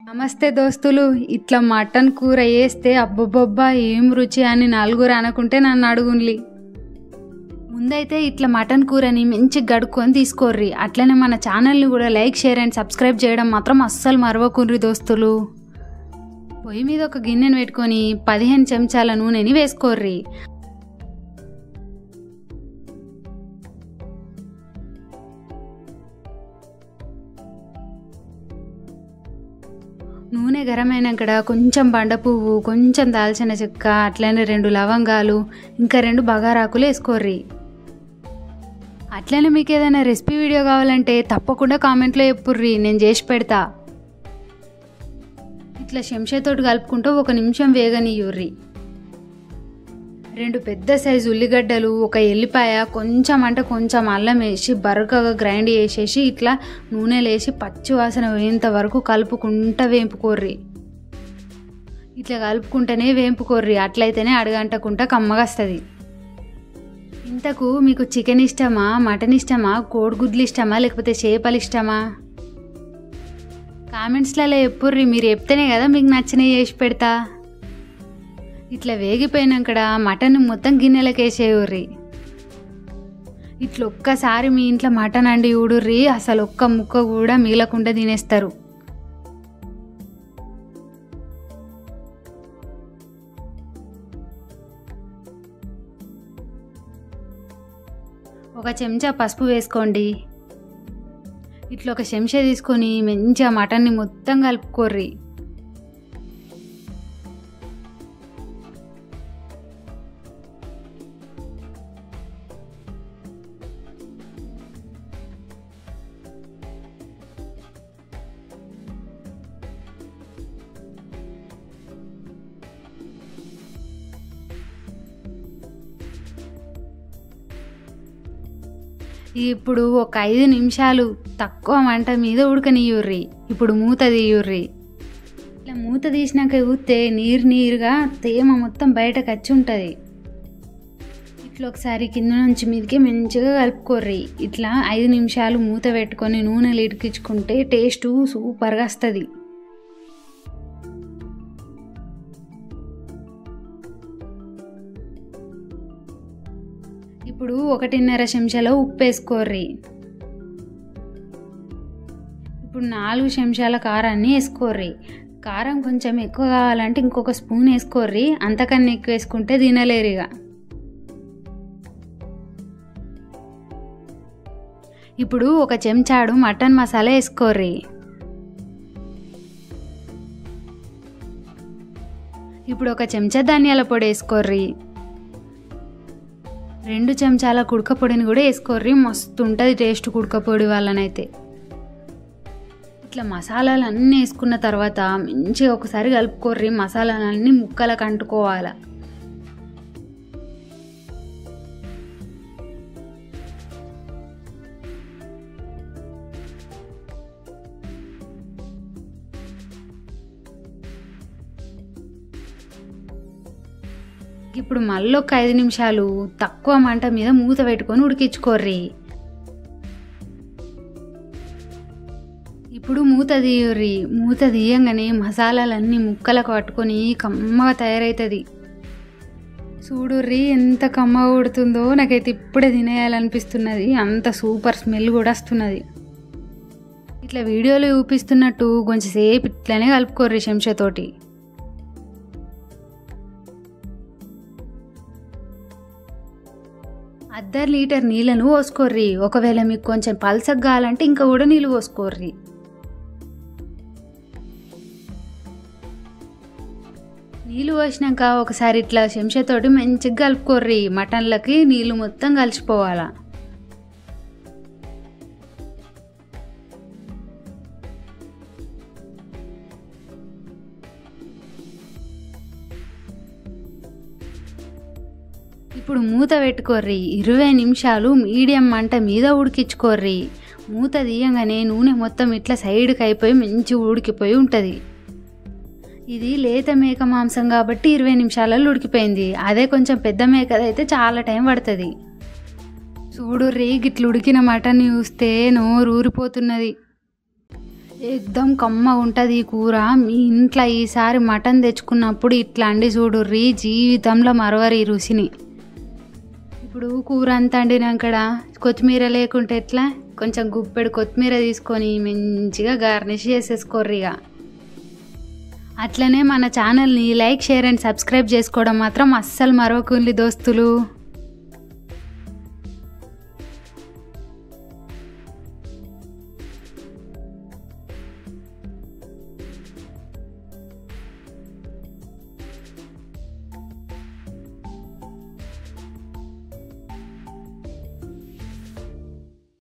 నమస్తే దోస్తులు, ఇట్లా మటన్ కూర వేస్తే అబ్బబ్బబ్బా ఏం రుచి అని నలుగురు అనుకుంటే నన్ను అడుగుండ్లి. ముందైతే ఇట్లా మటన్ కూరని మంచిగా గడుక్కొని తీసుకోర్రి. అట్లనే మన ఛానల్ని కూడా లైక్, షేర్ అండ్ సబ్స్క్రైబ్ చేయడం మాత్రం అస్సలు మరవకుండ్రి దోస్తులు. పొయ్యి మీద ఒక గిన్నెను పెట్టుకొని 15 చెంచాల నూనెని వేసుకోర్రి. నూనె గరమైనాక కొంచెం బండ పువ్వు, కొంచెం దాల్చిన చెక్క, అట్లనే 2 లవంగాలు, ఇంకా 2 బగారాకులు వేసుకోర్రి. అట్లనే మీకు ఏదైనా రెసిపీ వీడియో కావాలంటే తప్పకుండా కామెంట్లో చెప్పుర్రి, నేను చేసి పెడతా. ఇట్లా చెంచాతోటి కలుపుకుంటూ 1 నిమిషం వేగనియ్యుర్రి. 2 పెద్ద సైజు ఉల్లిగడ్డలు, 1 ఎల్లిపాయ, కొంచెం అల్లం వేసి బరకగా గ్రైండ్ చేసేసి ఇట్లా నూనెలో వేసి పచ్చి వాసన పోయేంత వరకు కలుపుకుంటూ వేంపుకోర్రి. ఇట్లా కలుపుకుంటేనే వేంపుకోర్రి, అట్లయితేనే అడగంటకుంటా కమ్మగా వస్తుంది. ఇంతకు మీకు చికెన్ ఇష్టమా, మటన్ ఇష్టమా, కోడిగుడ్లు ఇష్టమా, లేకపోతే చేపలు ఇష్టమా? కామెంట్స్లలో చెప్పుర్రి, మీరు చెప్తేనే కదా మీకు నచ్చినవి చేసి పెడతా. ఇట్లా వేగిపోయినాక మటన్ మొత్తం గిన్నెలకు వేసేయుర్రి. ఇట్లా ఒక్కసారి మీ ఇంట్లో మటన్ అండి ఊడుర్రి, అసలు ఒక్క ముక్క కూడా మిగలకుండా తినేస్తారు. ఒక చెంచా పసుపు వేసుకోండి. ఇట్లా 1 చెంచా తీసుకొని మంచిగా మటన్ని మొత్తం కలుపుకోర్రి. ఇప్పుడు ఒక 5 నిమిషాలు తక్కువ మంట మీద ఉడకనియ్యుర్రి. ఇప్పుడు మూత తీయుర్రి. ఇట్లా మూత తీసినాక ఊస్తే నీరుగా తేమ మొత్తం బయటకు వచ్చి ఉంటుంది. ఇట్లా ఒకసారి కింద నుంచి మీదకి మంచిగా కలుపుకోర్రి. ఇట్లా 5 నిమిషాలు మూత పెట్టుకొని నూనెలు ఇడికించుకుంటే టేస్ట్ సూపర్గా వస్తుంది. ఇప్పుడు 1.5 చెంచాల ఉప్పు వేసుకోర్రి. ఇప్పుడు 4 చెంచాల కారాన్ని వేసుకోర్రి. కారం కొంచెం ఎక్కువ కావాలంటే ఇంకొక స్పూన్ వేసుకోర్రి, అంతకన్నా ఎక్కువ వేసుకుంటే తినలేరుగా. ఇప్పుడు 1 చెంచాడు మటన్ మసాలా వేసుకోర్రి. ఇప్పుడు 1 చెంచా ధనియాల పొడి వేసుకోర్రి. 2 చెంచాల కుడక పొడిని కూడా వేసుకోర్రి, మస్తు ఉంటుంది టేస్ట్ కుడక పొడి వాళ్ళనైతే. ఇట్లా మసాలాలు అన్నీ వేసుకున్న తర్వాత మంచిగా ఒకసారి కలుపుకోర్రి. మసాలాలన్నీ ముక్కలకు అంటుకోవాలి. ఇప్పుడు మళ్ళీ ఒక 5 నిమిషాలు తక్కువ మంట మీద మూత పెట్టుకొని ఉడికించుకోర్రి. ఇప్పుడు మూత తీయుర్రి. మూత తీయంగానే మసాలాలన్నీ ముక్కలకు పట్టుకొని కమ్మగా తయారవుతుంది. చూడుర్రి ఎంత కమ్మగా ఉడుతుందో, నాకైతే ఇప్పుడే తినేయాలనిపిస్తున్నది, అంత సూపర్ స్మెల్ కూడా వస్తున్నది. ఇట్లా వీడియోలో చూపిస్తున్నట్టు కొంచెం సేపు ఇట్లనే కలుపుకోర్రి చెంచాతోటి. ½ లీటర్ నీళ్ళను పోసుకోర్రి. ఒకవేళ మీకు కొంచెం పల్సగా కావాలంటే ఇంకా కూడా నీళ్ళు పోసుకోర్రి. నీళ్ళు పోసినాక ఒకసారి ఇట్లా చెంచాతోటి మంచిగా కలుపుకోర్రి. మటన్లకి నీళ్ళు మొత్తం కలిసిపోవాలా. ఇప్పుడు మూత పెట్టుకోర్రి. 20 నిమిషాలు మీడియం మంట మీద ఉడికించుకోర్రి. మూత తీయంగానే నూనె మొత్తం ఇట్లా సైడ్కి అయిపోయి మంచిగా ఉడికిపోయి ఉంటుంది. ఇది లేత మేక మాంసం కాబట్టి 20 నిమిషాలలో ఉడికిపోయింది. అదే కొంచెం పెద్ద మేకదైతే చాలా టైం పడుతుంది. చూడుర్రి, గిట్ల ఉడికిన మటన్ చూస్తే నోరు ఊరిపోతున్నది. ఎక్దం కమ్మ ఉంటుంది ఈ కూర. మీ ఇంట్లో ఈసారి మటన్ తెచ్చుకున్నప్పుడు ఇట్లా అండి చూడుర్రి, జీవితంలో మరవరు ఈ రుచిని. ఇప్పుడు కూర అంతా అండినాకడ కొత్తిమీర లేకుంటే ఎట్లా, కొంచెం గుప్పెడు కొత్తిమీర తీసుకొని మంచిగా గార్నిష్ చేసేసుకోర్రి. ఇక అట్లనే మన ఛానల్ని లైక్, షేర్ అండ్ సబ్స్క్రైబ్ చేసుకోవడం మాత్రం అస్సలు మరవకుండి దోస్తులు.